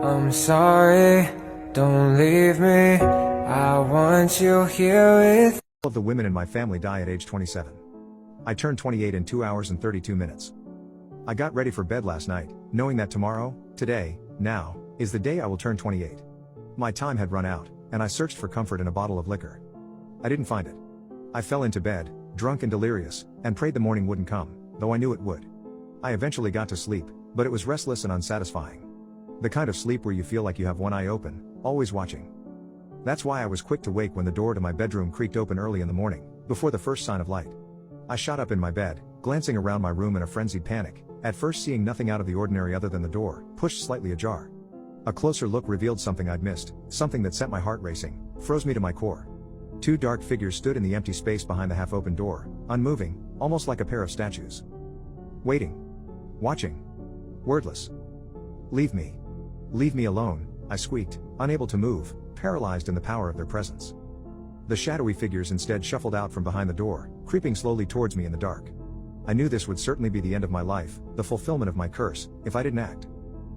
I'm sorry, don't leave me. I want you here with All of the women in my family die at age 27. I turned 28 in 2 hours and 32 minutes. I got ready for bed last night, knowing that tomorrow, today, now, is the day I will turn 28. My time had run out, and I searched for comfort in a bottle of liquor. I didn't find it. I fell into bed, drunk and delirious, and prayed the morning wouldn't come, though I knew it would. I eventually got to sleep, but it was restless and unsatisfying. The kind of sleep where you feel like you have one eye open, always watching. That's why I was quick to wake when the door to my bedroom creaked open early in the morning, before the first sign of light. I shot up in my bed, glancing around my room in a frenzied panic, at first seeing nothing out of the ordinary other than the door, pushed slightly ajar. A closer look revealed something I'd missed, something that sent my heart racing, froze me to my core. Two dark figures stood in the empty space behind the half-open door, unmoving, almost like a pair of statues. Waiting. Watching. Wordless. Leave me. Leave me alone, I squeaked, unable to move, paralyzed in the power of their presence. The shadowy figures instead shuffled out from behind the door, creeping slowly towards me in the dark. I knew this would certainly be the end of my life, the fulfillment of my curse, if I didn't act.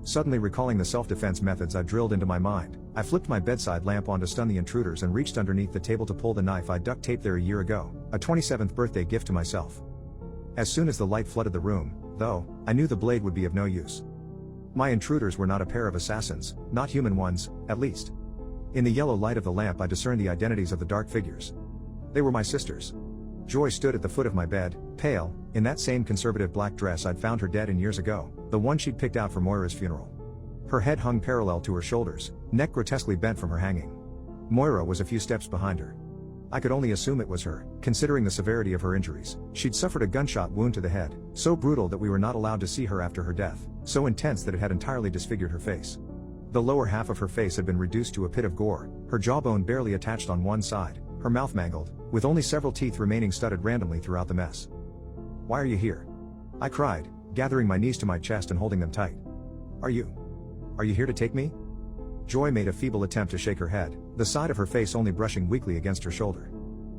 Suddenly recalling the self-defense methods I drilled into my mind, I flipped my bedside lamp on to stun the intruders and reached underneath the table to pull the knife I'd duct taped there a year ago, a 27th birthday gift to myself. As soon as the light flooded the room, though, I knew the blade would be of no use. My intruders were not a pair of assassins, not human ones, at least. In the yellow light of the lamp I discerned the identities of the dark figures. They were my sisters. Joy stood at the foot of my bed, pale, in that same conservative black dress I'd found her dead in years ago, the one she'd picked out for Moira's funeral. Her head hung parallel to her shoulders, neck grotesquely bent from her hanging. Moira was a few steps behind her. I could only assume it was her, considering the severity of her injuries. She'd suffered a gunshot wound to the head, so brutal that we were not allowed to see her after her death, so intense that it had entirely disfigured her face. The lower half of her face had been reduced to a pit of gore, her jawbone barely attached on one side, her mouth mangled, with only several teeth remaining studded randomly throughout the mess. "Why are you here?" I cried, gathering my knees to my chest and holding them tight. Are you here to take me?" Joy made a feeble attempt to shake her head, the side of her face only brushing weakly against her shoulder.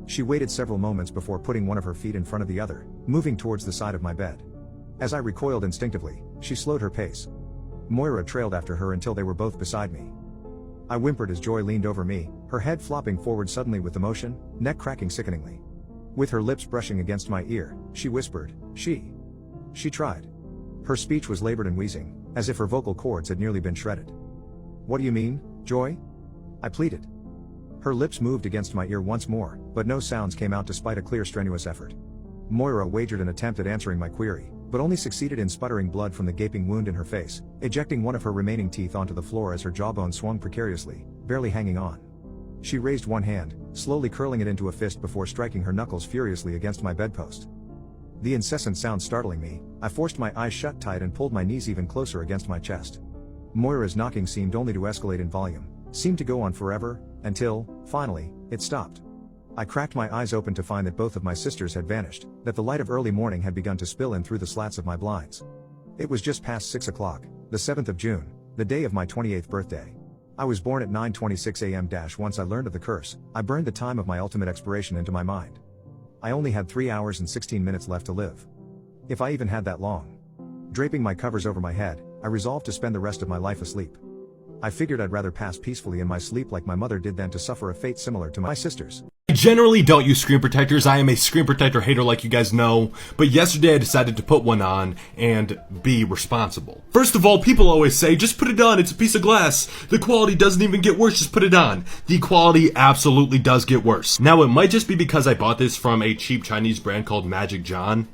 She waited several moments before putting one of her feet in front of the other, moving towards the side of my bed. As I recoiled instinctively, she slowed her pace. Moira trailed after her until they were both beside me. I whimpered as Joy leaned over me, her head flopping forward suddenly with emotion, neck cracking sickeningly. With her lips brushing against my ear, she whispered, She tried. Her speech was labored and wheezing, as if her vocal cords had nearly been shredded. "What do you mean, Joy?" I pleaded. Her lips moved against my ear once more, but no sounds came out despite a clear strenuous effort. Moira wagered an attempt at answering my query, but only succeeded in sputtering blood from the gaping wound in her face, ejecting one of her remaining teeth onto the floor as her jawbone swung precariously, barely hanging on. She raised one hand, slowly curling it into a fist before striking her knuckles furiously against my bedpost. The incessant sound startling me, I forced my eyes shut tight and pulled my knees even closer against my chest. Moira's knocking seemed only to escalate in volume, seemed to go on forever, until, finally, it stopped. I cracked my eyes open to find that both of my sisters had vanished, that the light of early morning had begun to spill in through the slats of my blinds. It was just past 6 o'clock, the 7th of June, the day of my 28th birthday. I was born at 9:26 a.m. Once I learned of the curse, I burned the time of my ultimate expiration into my mind. I only had 3 hours and 16 minutes left to live. If I even had that long. Draping my covers over my head, I resolved to spend the rest of my life asleep. I figured I'd rather pass peacefully in my sleep like my mother did than to suffer a fate similar to my sister's. I generally don't use screen protectors. I am a screen protector hater like you guys know, but yesterday I decided to put one on and be responsible. First of all, people always say, just put it on, it's a piece of glass. The quality doesn't even get worse, just put it on. The quality absolutely does get worse. Now it might just be because I bought this from a cheap Chinese brand called Magic John,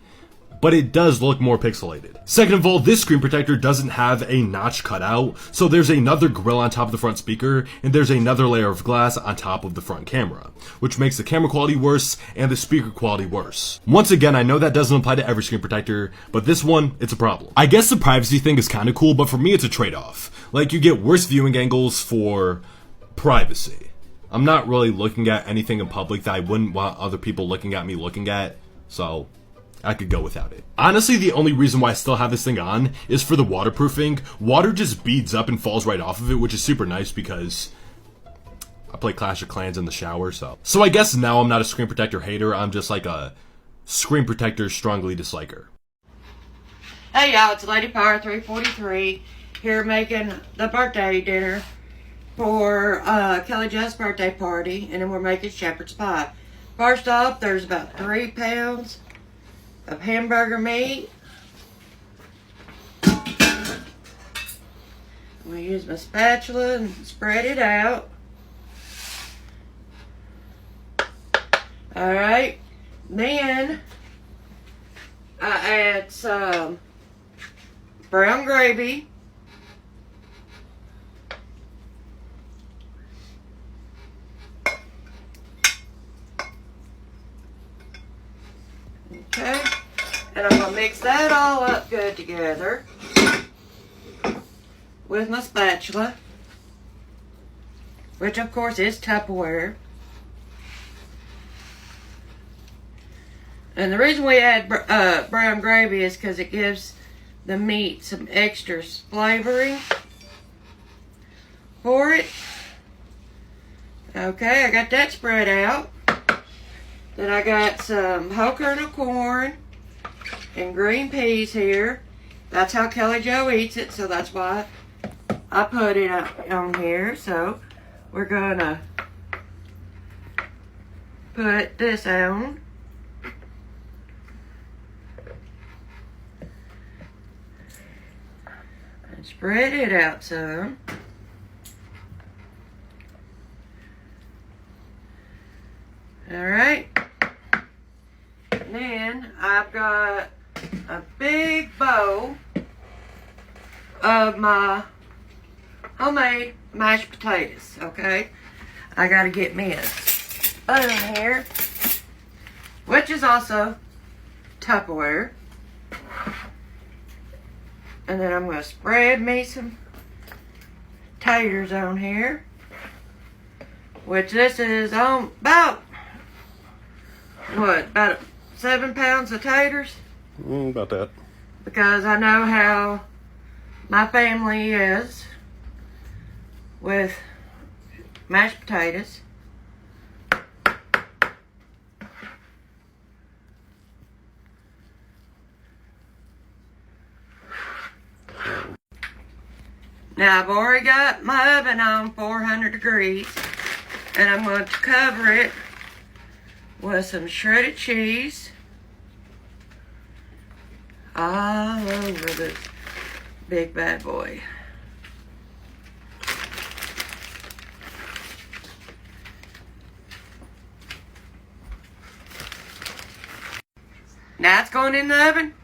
but it does look more pixelated. Second of all, this screen protector doesn't have a notch cut out, so there's another grill on top of the front speaker, and there's another layer of glass on top of the front camera, which makes the camera quality worse and the speaker quality worse. Once again, I know that doesn't apply to every screen protector, but this one, it's a problem. I guess the privacy thing is kinda cool, but for me it's a trade-off. Like, you get worse viewing angles for privacy. I'm not really looking at anything in public that I wouldn't want other people looking at me looking at, so I could go without it. Honestly, the only reason why I still have this thing on is for the waterproofing. Water just beads up and falls right off of it, which is super nice because I play Clash of Clans in the shower, so I guess now I'm not a screen protector hater, I'm just like a screen protector strongly disliker. Hey y'all, it's Lady Power 343, here making the birthday dinner for Kelly Jo's birthday party, and then we're making shepherd's pie. First off, there's about 3 pounds of hamburger meat. I'm going to use my spatula and spread it out. Alright, then I add some brown gravy. Okay, and I'm going to mix that all up good together with my spatula, which of course is Tupperware. And the reason we add brown gravy is because it gives the meat some extra flavoring for it. Okay, I got that spread out. Then I got some whole kernel corn and green peas here. That's how Kelly Jo eats it, so that's why I put it on here. So we're gonna put this on. And spread it out some. Alright. And then I've got a big bowl of my homemade mashed potatoes, okay? I gotta get me a spoon here, which is also Tupperware. And then I'm gonna spread me some taters on here, which this is on about, what, about 7 pounds of taters? About that. Because I know how my family is with mashed potatoes. Now I've already got my oven on 400 degrees, and I'm going to cover it with some shredded cheese all over this big bad boy. Now it's going in the oven